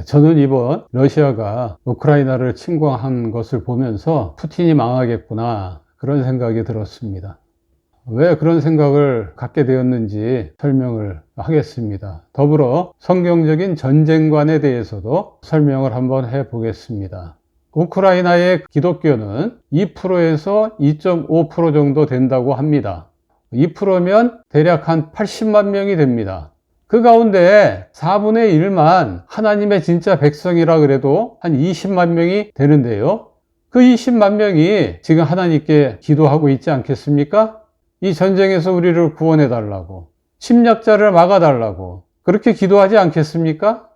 저는 이번 러시아가 우크라이나를 침공한 것을 보면서 푸틴이 망하겠구나 그런 생각이 들었습니다. 왜 그런 생각을 갖게 되었는지 설명을 하겠습니다. 더불어 성경적인 전쟁관에 대해서도 설명을 한번 해보겠습니다. 우크라이나의 기독교는 2%에서 2.5% 정도 된다고 합니다. 2%면 대략 한 80만 명이 됩니다. 그 가운데 4분의 1만 하나님의 진짜 백성이라 그래도 한 20만 명이 되는데요. 그 20만 명이 지금 하나님께 기도하고 있지 않겠습니까? 이 전쟁에서 우리를 구원해 달라고, 침략자를 막아 달라고 그렇게 기도하지 않겠습니까?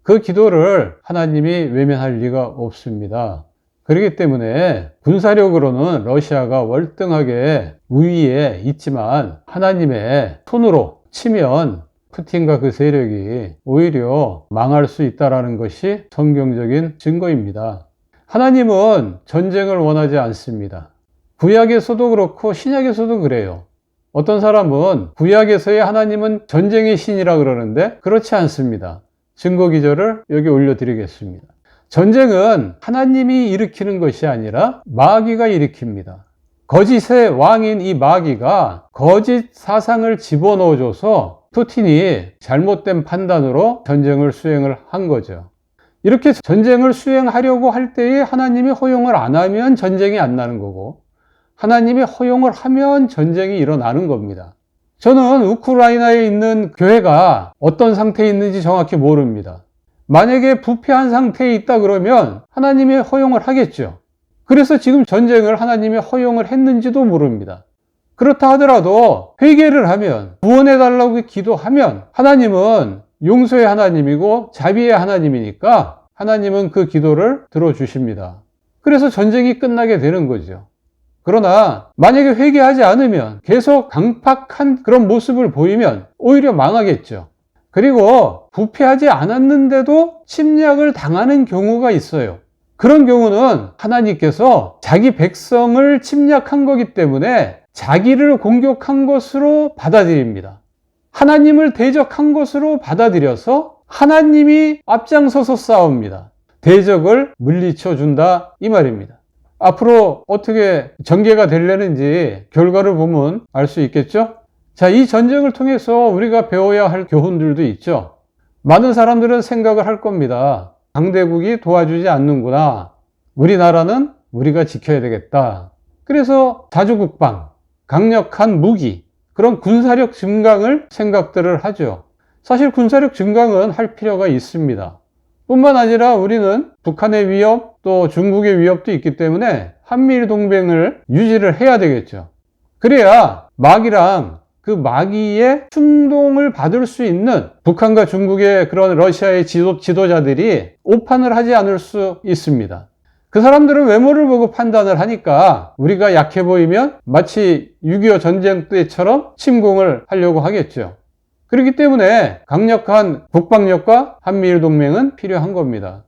그 기도를 하나님이 외면할 리가 없습니다. 그렇기 때문에 군사력으로는 러시아가 월등하게 우위에 있지만 하나님의 손으로 치면 푸틴과 그 세력이 오히려 망할 수 있다는 것이 성경적인 증거입니다. 하나님은 전쟁을 원하지 않습니다. 구약에서도 그렇고 신약에서도 그래요. 어떤 사람은 구약에서의 하나님은 전쟁의 신이라 그러는데 그렇지 않습니다. 증거 기절을 여기 올려드리겠습니다. 전쟁은 하나님이 일으키는 것이 아니라 마귀가 일으킵니다. 거짓의 왕인 이 마귀가 거짓 사상을 집어넣어줘서 푸틴이 잘못된 판단으로 전쟁을 수행을 한 거죠. 이렇게 전쟁을 수행하려고 할 때에 하나님이 허용을 안 하면 전쟁이 안 나는 거고, 하나님이 허용을 하면 전쟁이 일어나는 겁니다. 저는 우크라이나에 있는 교회가 어떤 상태에 있는지 정확히 모릅니다. 만약에 부패한 상태에 있다 그러면 하나님이 허용을 하겠죠. 그래서 지금 전쟁을 하나님이 허용을 했는지도 모릅니다. 그렇다 하더라도 회개를 하면, 구원해달라고 기도하면 하나님은 용서의 하나님이고 자비의 하나님이니까 하나님은 그 기도를 들어주십니다. 그래서 전쟁이 끝나게 되는 거죠. 그러나 만약에 회개하지 않으면, 계속 강팍한 그런 모습을 보이면 오히려 망하겠죠. 그리고 부패하지 않았는데도 침략을 당하는 경우가 있어요. 그런 경우는 하나님께서 자기 백성을 침략한 거기 때문에 자기를 공격한 것으로 받아들입니다. 하나님을 대적한 것으로 받아들여서 하나님이 앞장서서 싸웁니다. 대적을 물리쳐 준다 이 말입니다. 앞으로 어떻게 전개가 되려는지 결과를 보면 알 수 있겠죠? 자, 이 전쟁을 통해서 우리가 배워야 할 교훈들도 있죠. 많은 사람들은 생각을 할 겁니다. 강대국이 도와주지 않는구나. 우리나라는 우리가 지켜야 되겠다. 그래서 자주국방, 강력한 무기, 그런 군사력 증강을 생각들을 하죠. 사실 군사력 증강은 할 필요가 있습니다. 뿐만 아니라 우리는 북한의 위협, 또 중국의 위협도 있기 때문에 한미일 동맹을 유지를 해야 되겠죠. 그래야 마귀랑 그 마귀의 충동을 받을 수 있는 북한과 중국의 그런 러시아의 지도자들이 오판을 하지 않을 수 있습니다. 그 사람들은 외모를 보고 판단을 하니까 우리가 약해 보이면 마치 6.25 전쟁 때처럼 침공을 하려고 하겠죠. 그렇기 때문에 강력한 국방력과 한미일 동맹은 필요한 겁니다.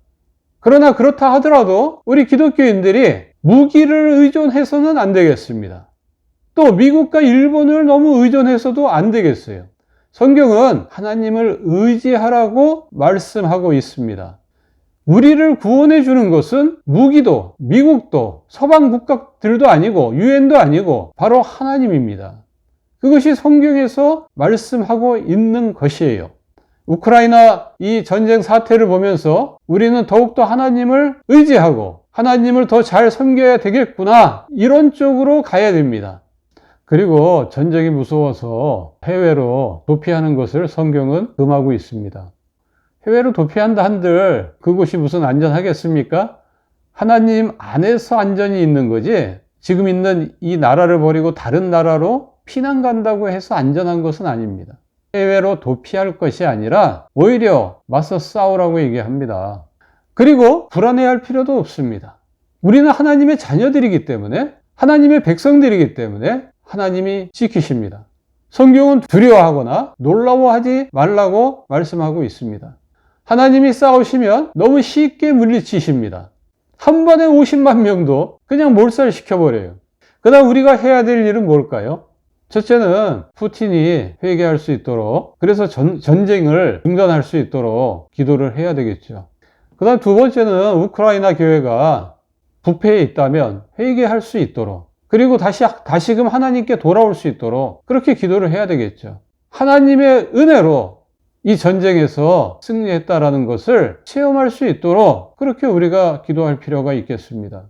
그러나 그렇다 하더라도 우리 기독교인들이 무기를 의존해서는 안 되겠습니다. 또 미국과 일본을 너무 의존해서도 안 되겠어요. 성경은 하나님을 의지하라고 말씀하고 있습니다. 우리를 구원해 주는 것은 무기도, 미국도, 서방 국가들도 아니고 유엔도 아니고 바로 하나님입니다. 그것이 성경에서 말씀하고 있는 것이에요. 우크라이나 이 전쟁 사태를 보면서 우리는 더욱더 하나님을 의지하고 하나님을 더 잘 섬겨야 되겠구나, 이런 쪽으로 가야 됩니다. 그리고 전쟁이 무서워서 해외로 도피하는 것을 성경은 금하고 있습니다. 해외로 도피한다 한들 그곳이 무슨 안전하겠습니까? 하나님 안에서 안전이 있는 거지, 지금 있는 이 나라를 버리고 다른 나라로 피난 간다고 해서 안전한 것은 아닙니다. 해외로 도피할 것이 아니라 오히려 맞서 싸우라고 얘기합니다. 그리고 불안해할 필요도 없습니다. 우리는 하나님의 자녀들이기 때문에, 하나님의 백성들이기 때문에 하나님이 지키십니다. 성경은 두려워하거나 놀라워하지 말라고 말씀하고 있습니다. 하나님이 싸우시면 너무 쉽게 물리치십니다. 한 번에 50만 명도 그냥 몰살시켜버려요. 그 다음 우리가 해야 될 일은 뭘까요? 첫째는 푸틴이 회개할 수 있도록, 그래서 전쟁을 중단할 수 있도록 기도를 해야 되겠죠. 그 다음 두 번째는 우크라이나 교회가 부패해 있다면 회개할 수 있도록, 그리고 다시금 하나님께 돌아올 수 있도록 그렇게 기도를 해야 되겠죠. 하나님의 은혜로 이 전쟁에서 승리했다라는 것을 체험할 수 있도록 그렇게 우리가 기도할 필요가 있겠습니다.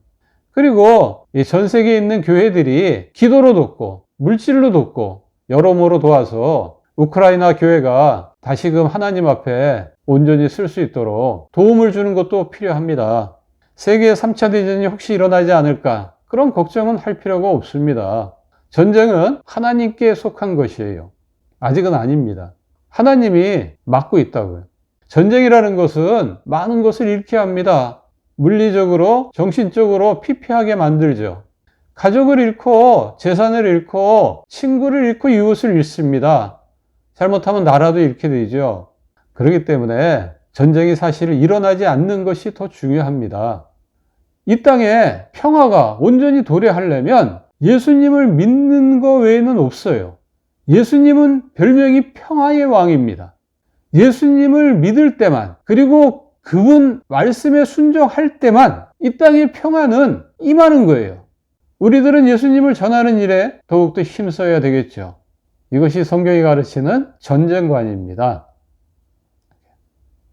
그리고 이 전 세계에 있는 교회들이 기도로 돕고 물질로 돕고 여러모로 도와서 우크라이나 교회가 다시금 하나님 앞에 온전히 쓸 수 있도록 도움을 주는 것도 필요합니다. 세계 3차 대전이 혹시 일어나지 않을까? 그런 걱정은 할 필요가 없습니다. 전쟁은 하나님께 속한 것이에요. 아직은 아닙니다. 하나님이 막고 있다고요. 전쟁이라는 것은 많은 것을 잃게 합니다. 물리적으로, 정신적으로 피폐하게 만들죠. 가족을 잃고, 재산을 잃고, 친구를 잃고, 이웃을 잃습니다. 잘못하면 나라도 잃게 되죠. 그렇기 때문에 전쟁이 사실 일어나지 않는 것이 더 중요합니다. 이 땅에 평화가 온전히 도래하려면 예수님을 믿는 것 외에는 없어요. 예수님은 별명이 평화의 왕입니다. 예수님을 믿을 때만, 그리고 그분 말씀에 순종할 때만 이 땅의 평화는 임하는 거예요. 우리들은 예수님을 전하는 일에 더욱더 힘써야 되겠죠. 이것이 성경이 가르치는 전쟁관입니다.